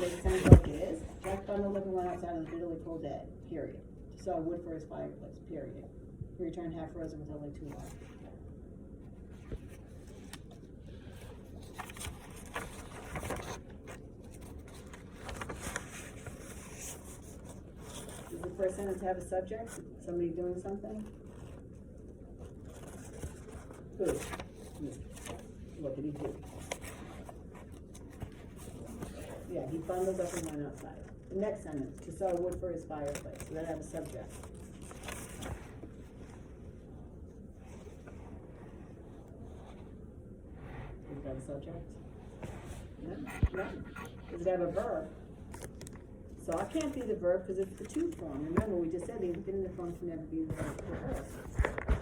the sentence like it is. Jack found the living one outside on a bitterly cold day, period. He saw wood for his fireplace, period. He returned half frozen with only 2 left. Does the first sentence have a subject? Somebody doing something? Who? What did he do? Yeah, he bundled up and went outside. The next sentence, to saw wood for his fireplace. So that have a subject. Does it have a subject? No. No. Does it have a verb? Saw can't be the verb because it's the to form. Remember, we just said the infinitive form can never be the verb.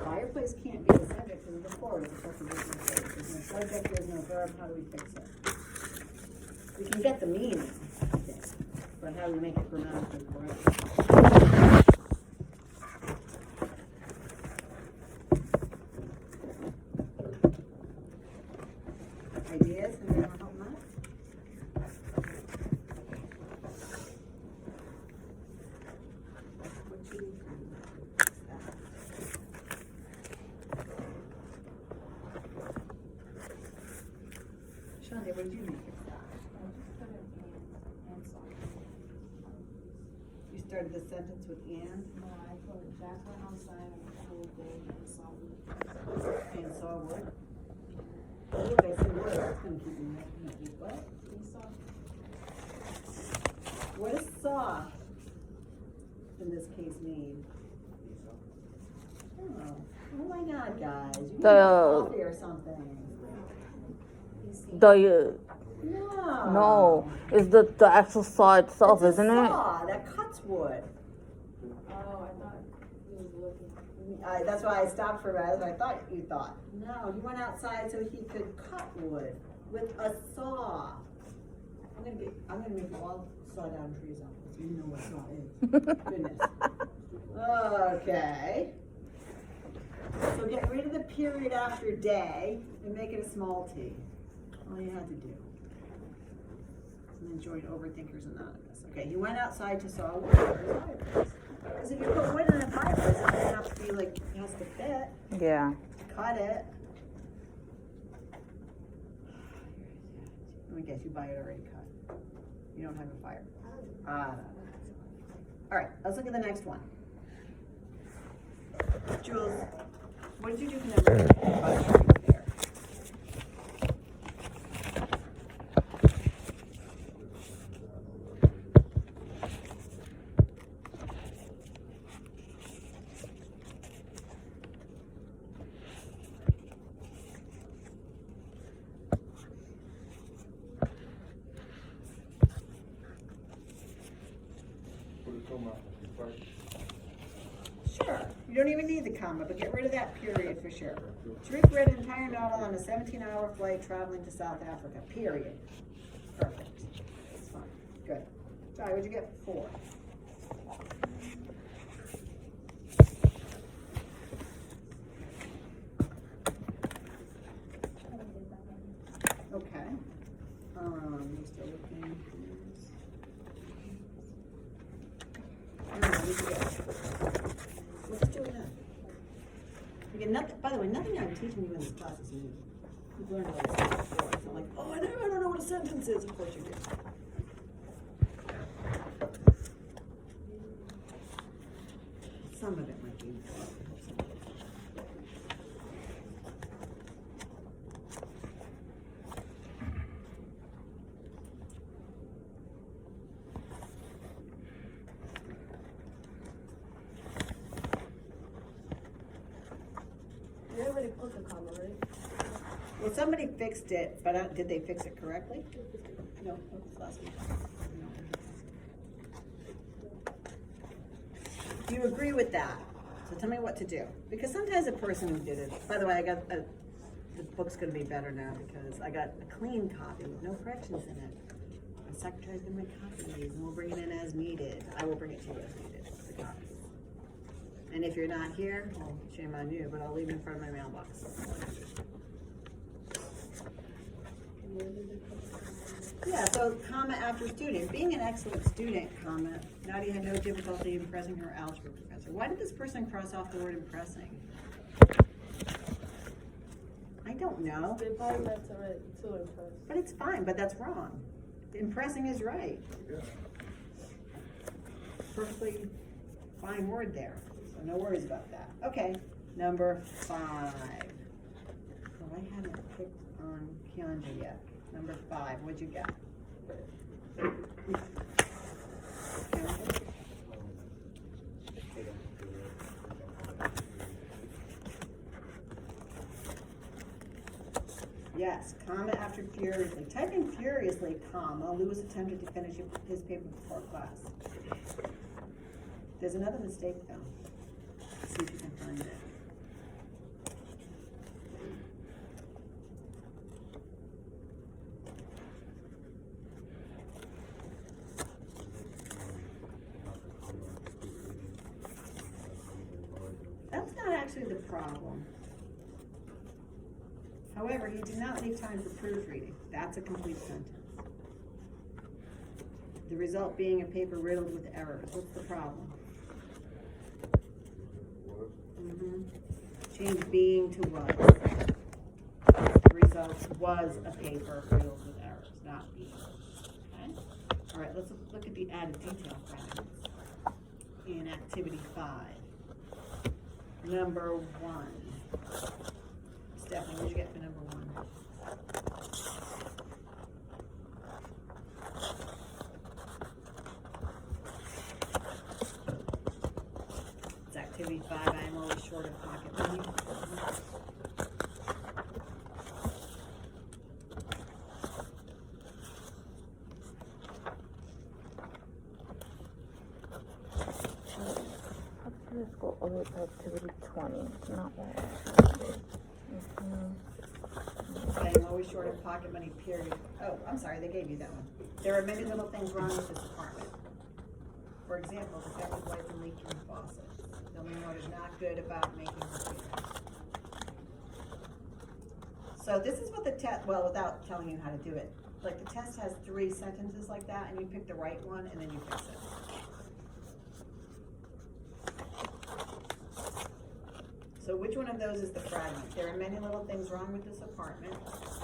Fireplace can't be the subject because it's a forward. It's a prepositional phrase. There's no subject, there's no verb. How do we fix it? We can get the meaning, I think, but how do we make it grammatically correct? Ideas? Anyone want to help them out? Shante, what did you make it stop? You started the sentence with and? No, I put Jack went outside on a cold day and saw wood. And saw wood? Look, I said wood, that's gonna keep me happy. What? He saw. What does saw in this case mean? Oh my God, guys! You need coffee or something. No, it's the actual saw itself, it's isn't a it? Saw that cuts wood. Oh, I thought he was looking. That's why I stopped for a minute. I thought you thought. No, he went outside so he could cut wood with a saw. I'm gonna make you all saw down trees on this. You know what saw is. Goodness. Okay. So get rid of the period after day and make it a small t. All you had to do. And then join Overthinkers Anonymous. Okay, he went outside to saw wood for his fireplace. Because if you put wood in a fireplace, it's gonna have to be like, it has to fit. Yeah. Cut it. Let me guess, you buy it already cut. You don't have a fire. All right, let's look at the next one. Jules, what did you do for number 5 there? Sure. You don't even need the comma, but get rid of that period for sure. Tariq read an entire novel on a 17-hour flight traveling to South Africa. Period. Perfect. That's fine. Good. Sorry, what'd you get? 4. Okay. We're still looking. Let's do that. Again, nothing, by the way, nothing I'm teaching you in this class is new. You've learned all this stuff before. It's not like, oh, I don't know what a sentence is. Of course you do. Some of it might be. You already put the comma, right? Well, somebody fixed it, but did they fix it correctly? No, that was last week. No. Do you agree with that? So tell me what to do. Because sometimes a person did it. By the way, the book's going to be better now because I got a clean copy with no corrections in it. My secretary's going to make copies and we'll bring it in as needed. I will bring it to you as needed, the copies. And if you're not here, well, shame on you, but I'll leave it in front of my mailbox. Yeah, so So, comma after student, being an excellent student, comma, Nadia had no difficulty impressing her algebra professor. Why did this person cross off the word impressing? I don't know, They probably meant to impress. but it's fine, but that's wrong. Impressing is right. Perfectly fine word there, so no worries about that. Okay, number 5. Oh, I haven't picked on Keandra yet. Number 5, what'd you get? Keandra? Yes, comma after furiously. Type in furiously, comma. Lewis attempted to finish his paper before class. There's another mistake though. Let's see if you can find it. That's not actually the problem. However, he did not leave time for proofreading. That's a complete sentence. The result being a paper riddled with errors. What's the problem? Change being to was. The result was a paper riddled with errors, not being. Okay? All right, let's look at the added detail fragments in activity 5. Number 1. Stephanie, what'd you get for number 1? It's activity 5. I am always short of pocket money. Let's go over to activity 20. Not bad. I am always short of pocket money, period. Oh, I'm sorry, they gave you that one. There are many little things wrong with this apartment. For example, defective lights and leaking faucets. Filming what is not good about making computers. So this is what the test, well, without telling you how to do it, like the test has 3 sentences like that, and you pick the right one, and then you fix it. So which one of those is the fragment? There are many little things wrong with this apartment.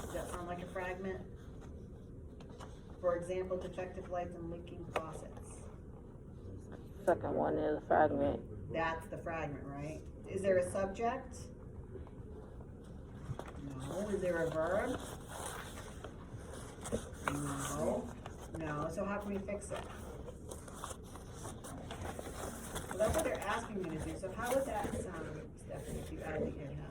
Does that sound like a fragment? For example, defective lights and leaking faucets. Second one is fragment. That's the fragment, right? Is there a subject? No. Is there a verb? No. No. So how can we fix it? So that's what they're asking me to do. So how would that sound, Stephanie, if you add the it has?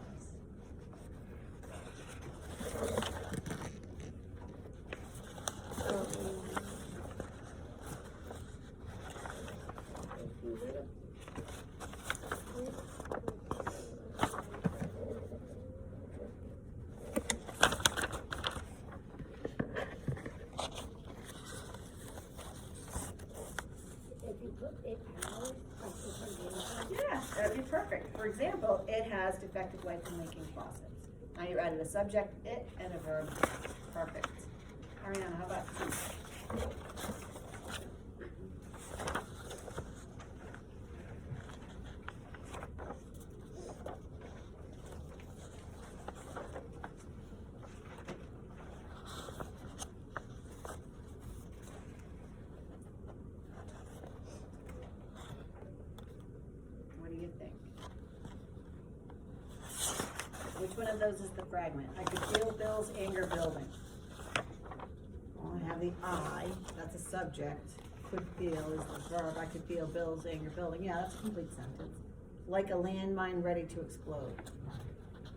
Yeah, that'd be perfect. For example, it has defective lights and leaking faucets. Now you added a subject, it, and a verb. Perfect. Ariana, how about you? What do you think? Which one of those is the fragment? I could feel Bill's anger building. Well, I have the I, that's a subject. Could feel is the verb. I could feel Bill's anger building. Yeah, that's a complete sentence. Like a landmine ready to explode.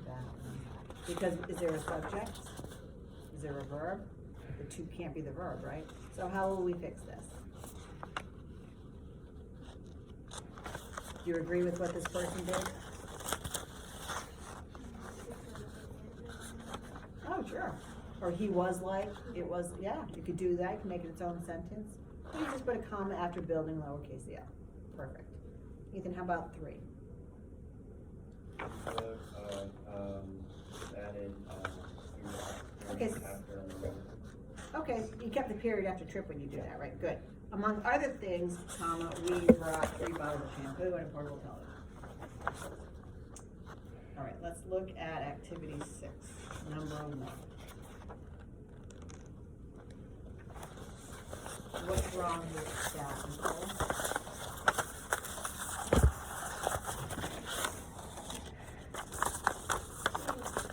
That one. Because is there a subject? Is there a verb? The two can't be the verb, right? So how will we fix this? Do you agree with what this person did? Oh, sure. Or he was like, it was, yeah, you could do that. You can make it its own sentence. You just put a comma after building lowercase l. Perfect. Ethan, how about 3? Added, Okay. after. Okay, you kept the period after trip when you do that, right? Good. Among other things, comma, we brought 3 bottles of shampoo and a portable television. All right, let's look at activity 6, number 1. What's wrong with that, Nicole?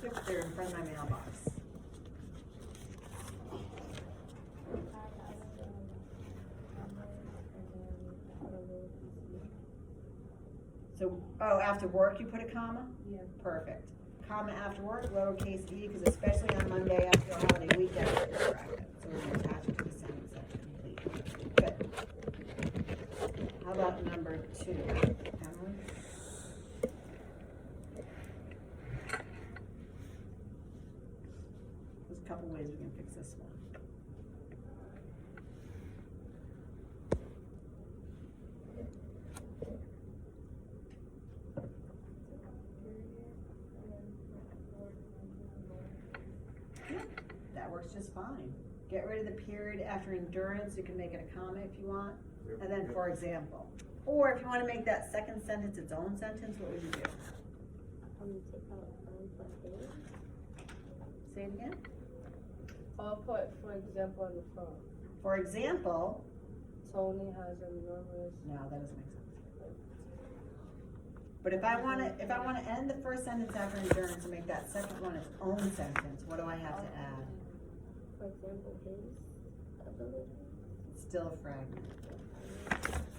Yep, they're in front of my mailbox. So, oh, after work you put a comma? Yeah. Perfect. Comma after work, lowercase e, because especially on Monday after a holiday weekend, it's distracted. So we're gonna attach it to the sentence that's complete. Good. How about number 2? Emily? There's a couple ways we can fix this one. That works just fine. Get rid of the period after endurance, you can make it a comma if you want, and then for example. Or if you wanna make that second sentence its own sentence, what would you do? Take out period. Say it again? I'll put, for example, on the phone. For example, Tony has enormous. no, that doesn't make sense. But if I wanna end the first sentence after endurance and make that second one its own sentence, what do I have to add? For example, his ability. It's still a fragment.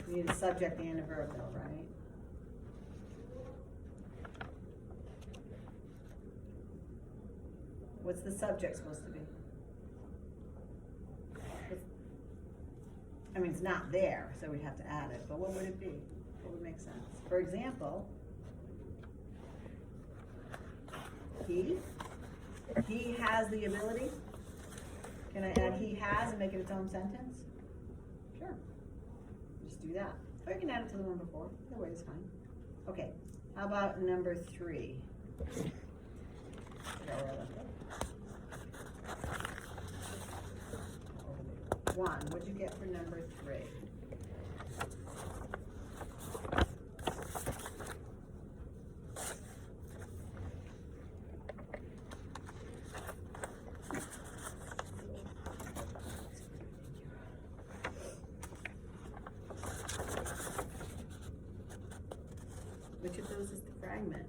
You need a subject and a verb though, right? What's the subject supposed to be? I mean, it's not there, so we'd have to add it, but what would it be? What would make sense? For example, he has the ability. Can I add he has and make it its own sentence? Sure. Just do that. Or you can add it to the one before. Either way is fine. Okay, how about number 3? Forgot where I left it. 1, what'd you get for number 3? Which of those is the fragment?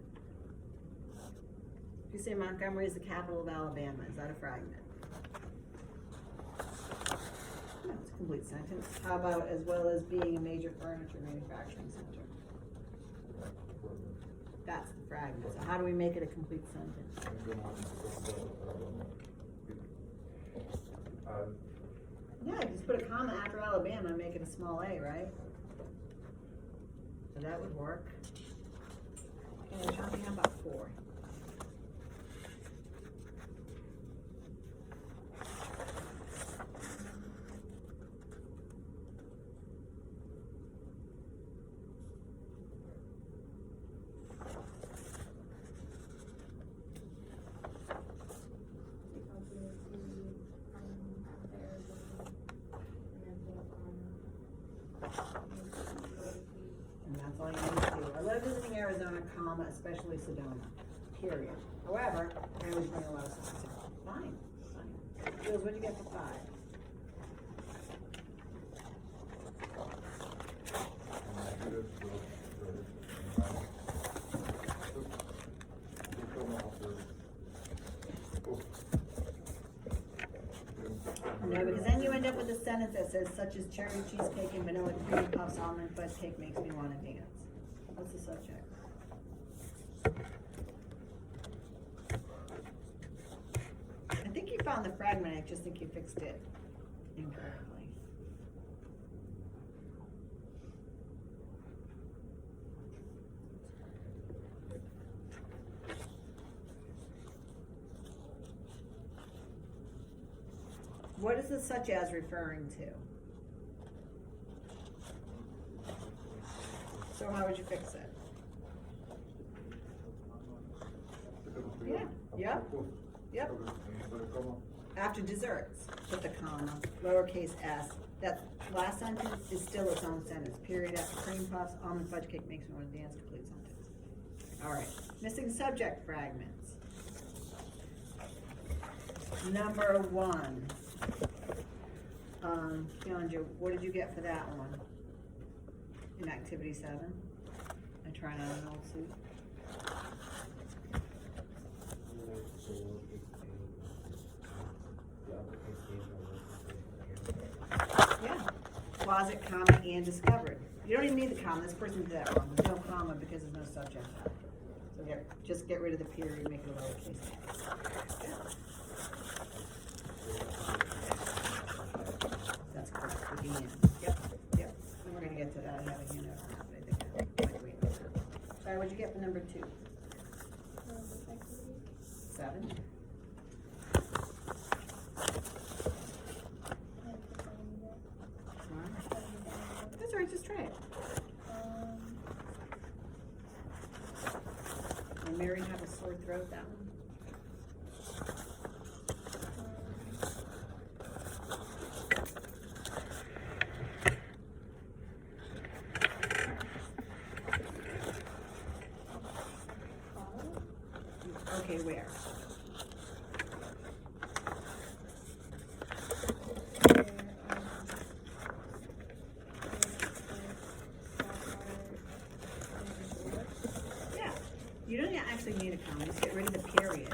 If you say Montgomery is the capital of Alabama, is that a fragment? No, it's a complete sentence. How about as well as being a major furniture manufacturing center? That's the fragment. So how do we make it a complete sentence? Yeah, just put a comma after Alabama and make it a small a, right? So that would work. And how about 4? And that's all you need to do. I love visiting Arizona, comma, especially Sedona, period. However, I always bring a lot of stuff. Fine, fine. Jules, what'd you get for 5? No, because then you end up with a sentence that says, such as cherry cheesecake and vanilla cream puffs, almond fudge cake makes me want to dance. What's the subject? I think you found the fragment, I just think you fixed it incorrectly. What is the such as referring to? So how would you fix it? Yeah, yep, yep. after desserts, put the comma, lowercase s. That last sentence is still its own sentence. Period after cream puffs, almond fudge cake makes me want to dance, complete sentence. All right, missing subject fragments. Number 1. Keonja, what did you get for that one? In activity 7? I'm trying on an old suit. Yeah, closet, comma, and discovered. You don't even need the comma, this person did that wrong. There's no comma because there's no subject. So just get rid of the period, make it a lowercase. That's correct, with the end. Yep. And we're gonna get to that, I have a handout on that, but I think I might wait. Sorry, what'd you get for number 2? 7? That's all right, just try it. And Mary have a sore throat, that one? Okay, where? Yeah, you don't actually need a comma, just get rid of the period.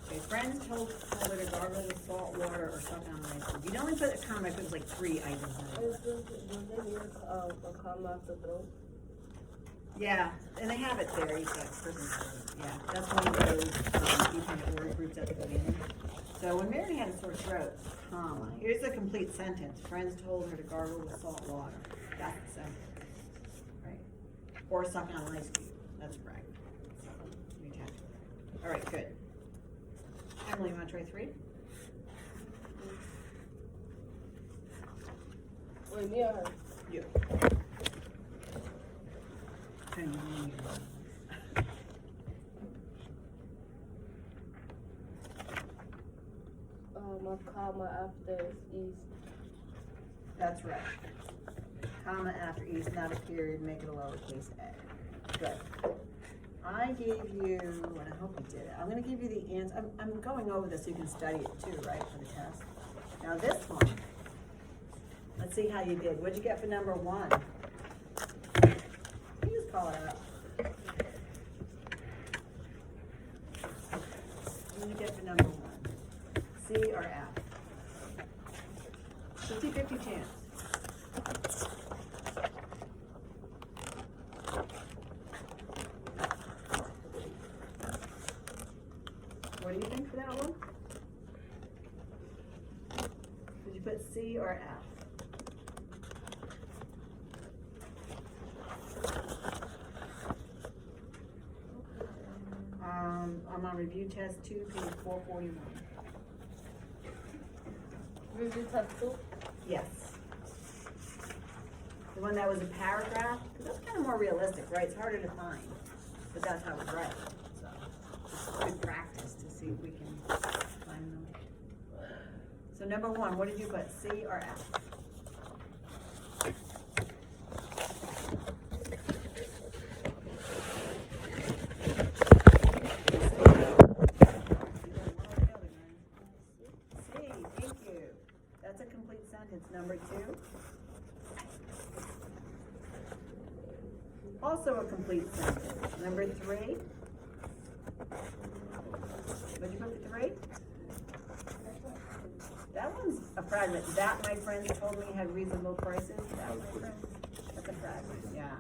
Okay, friends told her to gargle with salt water or suck on ice cream. You'd only put a comma if it was like 3 items in it. Do they need a comma after throat? Yeah, and they have it there, you got prison code. Yeah, that's one of those dependent word groups at the beginning. So when Mary had a sore throat, comma, here's a complete sentence. Friends told her to gargle with salt water. That's the sentence, right? Or suck on an ice cube. That's right. So, we attach it. All right, good. Emily, you want to try 3? Wait, me or her? You. A comma after is east. That's right. Comma after east, not a period, make it a lowercase a. Good. I gave you, and I hope you did it, I'm gonna give you the answer. I'm going over this so you can study it too, right, for the test. Now this one, let's see how you did. What'd you get for number 1? You just call it up. What did you get for number 1? C or F? 50-50 chance. What do you think for that one? Did you put C or F? I'm on review test 2, page 441. Review test 2? Yes. The one that was a paragraph, because that's kind of more realistic, right? It's harder to find, but that's how it's read. So it's good practice to see if we can find them. So number 1, what did you put, C or F? Number 2. Also a complete sentence. Number 3. What'd you put for 3? That one's a fragment. That, my friends told me, had reasonable prices. That, my friends, that's a fragment. Yeah.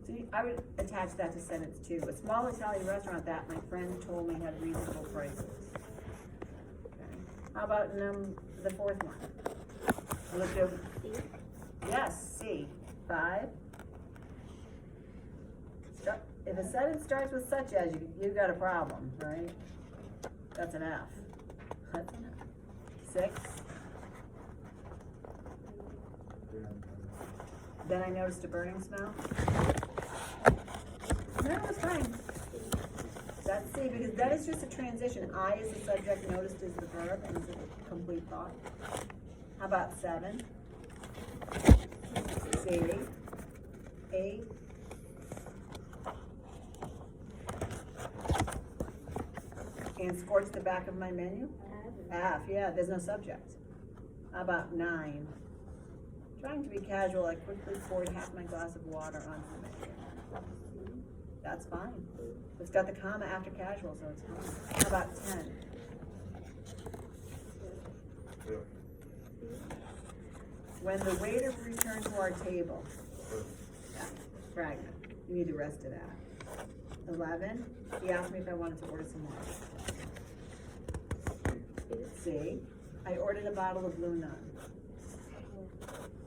So I would attach that to sentence 2. A small Italian restaurant that my friend told me had reasonable prices. Okay. How about the 4th one? Look over. Yes, C. 5. If a sentence starts with such as, you've got a problem, right? That's an F. That's an F. 6. Then I noticed a burning smell. No, it's fine. That's C, because that is just a transition. I is the subject, noticed is the verb, and it's a complete thought. How about 7? C. 8. And scorch the back of my menu? F, yeah, there's no subject. How about 9? Trying to be casual, I quickly poured half my glass of water onto the menu. That's fine. It's got the comma after casual, so it's fine. How about 10? When the waiter returned to our table. Yeah, fragment. You need the rest of that. 11, he asked me if I wanted to order some more. C, I ordered a bottle of Blue Nun.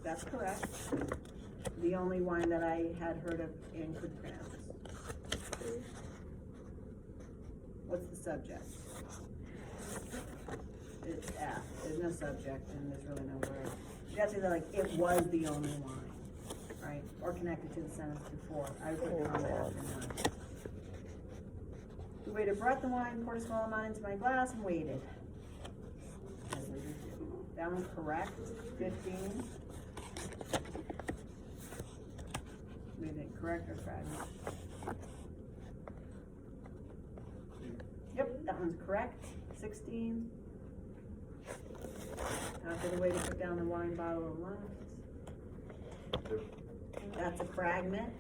That's correct. The only wine that I had heard of and could pronounce. What's the subject? It's F. There's no subject and there's really no word. You have to say like, it was the only wine, right? Or connected to the sentence before. I would put comma after none. The waiter brought the wine, poured a small amount into my glass, and waited. That one's correct. 15. What do you think, correct or fragment? Yep, that one's correct. 16. After the waiter put down the wine bottle and left. That's a fragment.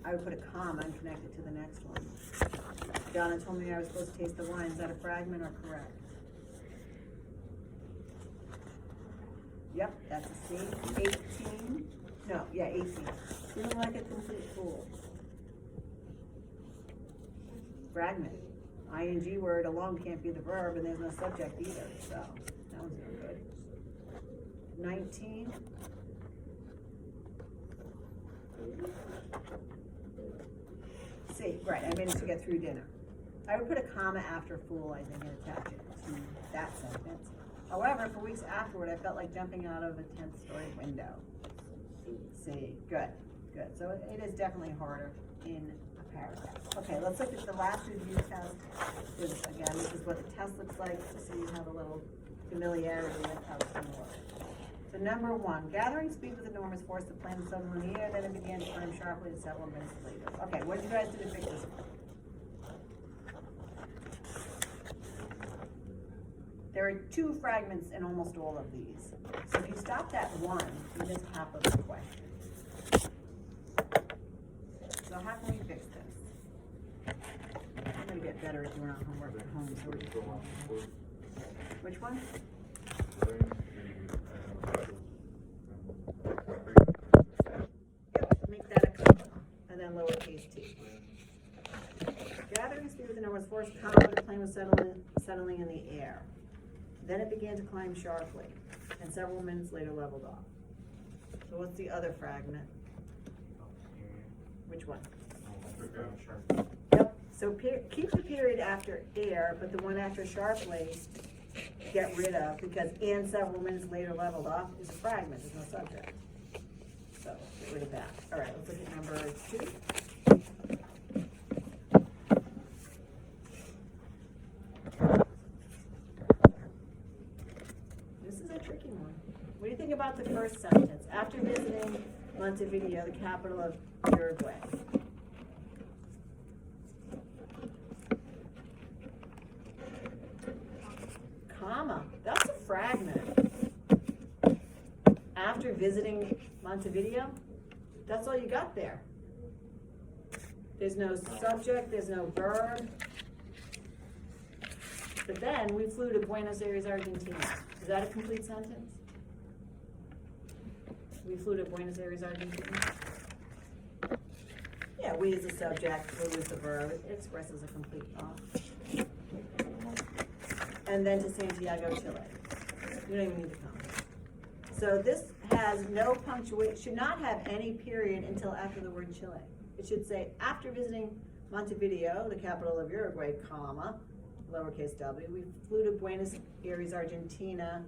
I would put a comma and connect it to the next one. Donna told me I was supposed to taste the wine. Is that a fragment or correct? Yep, that's a C. 18. No, yeah, 18. Feeling like a complete fool. Fragment. ING word alone can't be the verb, and there's no subject either, so that one's no good. 19. C, right, I managed to get through dinner. I would put a comma after fool, I think, and attach it to that sentence. However, for weeks afterward, I felt like jumping out of a 10th-story window. C, good, good. So it is definitely harder in a paragraph. Okay, let's look at the last review test. Again, this is what the test looks like, so you have a little familiarity with how it's going to work. So number 1, gathering speed with enormous force, the plane settled in the air, then it began to climb sharply and settle minutes later. Okay, what did you guys do to fix this one? There are 2 fragments in almost all of these. So if you stop at 1, you missed half of the question. So how can we fix this? I'm going to get better at doing our homework at home. So we're just which one? Yep, make that a comma, and then lowercase t. Gathering speed with enormous force, comma, the plane was settling in the air. Then it began to climb sharply, and several minutes later leveled off. So what's the other fragment? Which one? Yep, so keep the period after air, but the one after sharply, get rid of, because and several minutes later leveled off is a fragment, there's no subject. So get rid of that. All right, let's look at number 2. What do you think about the first sentence? After visiting Montevideo, the capital of Uruguay. Comma. That's a fragment. After visiting Montevideo, that's all you got there. There's no subject, there's no verb. But then we flew to Buenos Aires, Argentina. Is that a complete sentence? We flew to Buenos Aires, Argentina. Yeah, we is the subject, flew is the verb. It expresses a complete thought. And then to Santiago, Chile. You don't even need to come. So this has no punctuation, should not have any period until after the word Chile. It should say, after visiting Montevideo, the capital of Uruguay, comma, lowercase w, we flew to Buenos Aires, Argentina,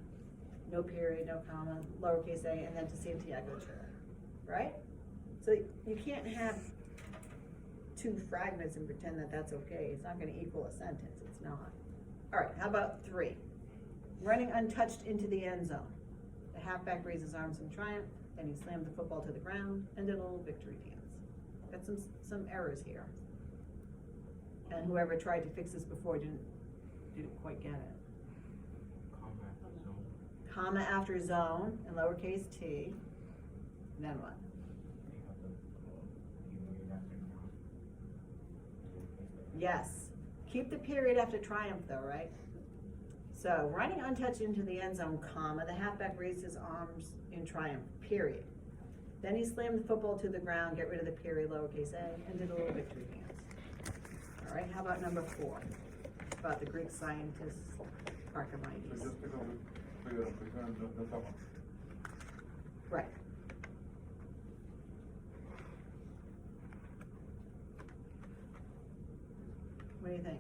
no period, no comma, lowercase a, and then to Santiago, Chile, right? So you can't have two fragments and pretend that that's okay. It's not gonna equal a sentence, it's not. All right, how about 3? Running untouched into the end zone. The halfback raised his arms in triumph, then he slammed the football to the ground and did a little victory dance. Got some errors here. And whoever tried to fix this before didn't quite get it. Comma after zone in lowercase t. Then what? Yes. Keep the period after triumph though, right? So running untouched into the end zone, comma, the halfback raised his arms in triumph, period. Then he slammed the football to the ground, get rid of the period, lowercase a, and did a little victory dance. All right, how about number 4? About the Greek scientist Archimedes. So just because we figure out the top. Right. What do you think?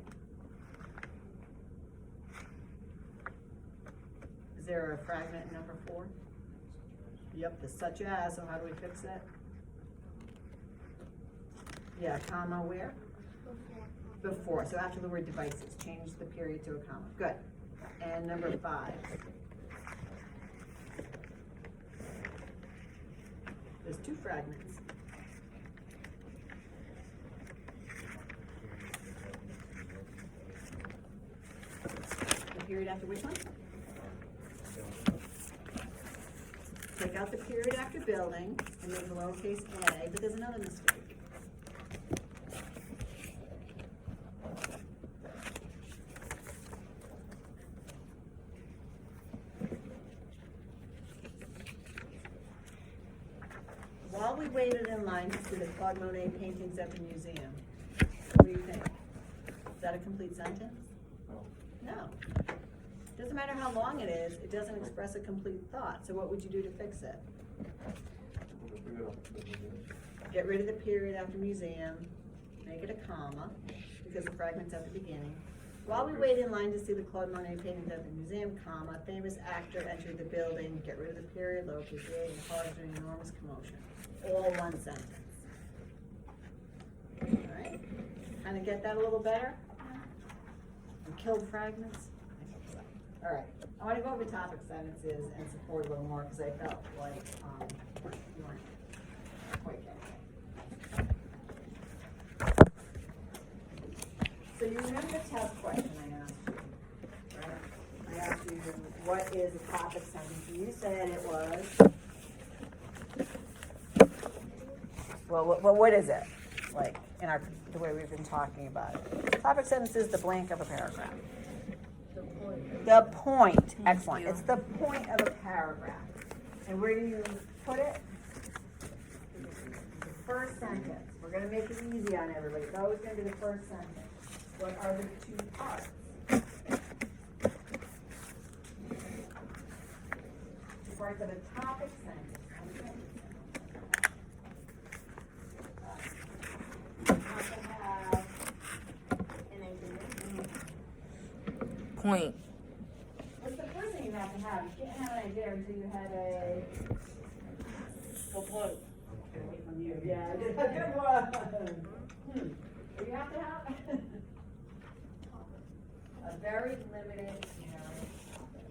Is there a fragment in number 4? Yep, the such as, so how do we fix it? Yeah, comma where? Before, so after the word devices, change the period to a comma. Good. And number 5. There's 2 fragments. The period after which one? Take out the period after building and make a lowercase a, but there's another mistake. While we waited in line to see the Claude Monet paintings at the museum, what do you think? Is that a complete sentence? No. Doesn't matter how long it is, it doesn't express a complete thought. So what would you do to fix it? Get rid of the period after museum, make it a comma, because the fragment's at the beginning. While we wait in line to see the Claude Monet paintings at the museum, comma, famous actor entered the building, get rid of the period, lowercase a, and caused an enormous commotion. All one sentence. All right? Kind of get that a little better? And killed fragments? All right, I want to go over topic sentences and support a little more because I felt like you weren't quite getting it. So you remember the test question I asked you, right? I asked you, what is a topic sentence? And you said it was, well, what is it? Like, in the way we've been talking about it. Topic sentence is the blank of a paragraph. The point, excellent. It's the point of a paragraph. And where do you put it? The first sentence. We're going to make it easy on everybody. It's always going to be the first sentence. What are the 2 parts? 2 parts of a topic sentence. You have to have an idea. Point. What's the first thing you have to have? You can't have an idea until you had a point. Yeah, good one. What do you have to have? A very limited narrow topic.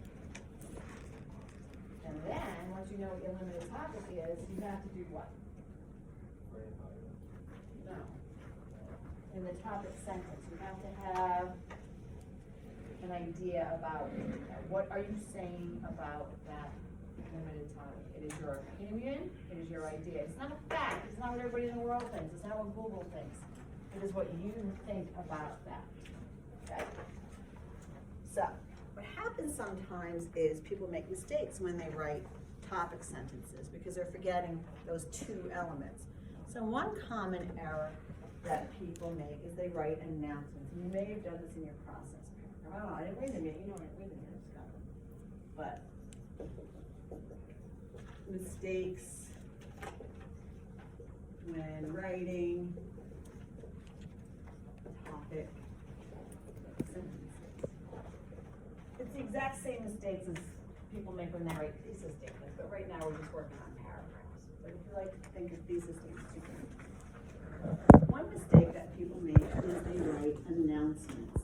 And then, once you know what your limited topic is, you have to do what? No. In the topic sentence, you have to have an idea about what are you saying about that limited topic. It is your opinion, it is your idea. It's not a fact, it's not what everybody in the world thinks, it's not what Google thinks. It is what you think about that. Okay? So, what happens sometimes is people make mistakes when they write topic sentences because they're forgetting those 2 elements. So one common error that people make is they write announcements. And you may have done this in your process. Oh, I didn't read them yet. You know what I didn't read them yet. I just got them. But mistakes when writing topic sentences. It's the exact same mistakes as people make when they write thesis statements, but right now we're just working on paragraphs. But if you like to think of thesis statements, you can. one mistake that people make is they write announcements.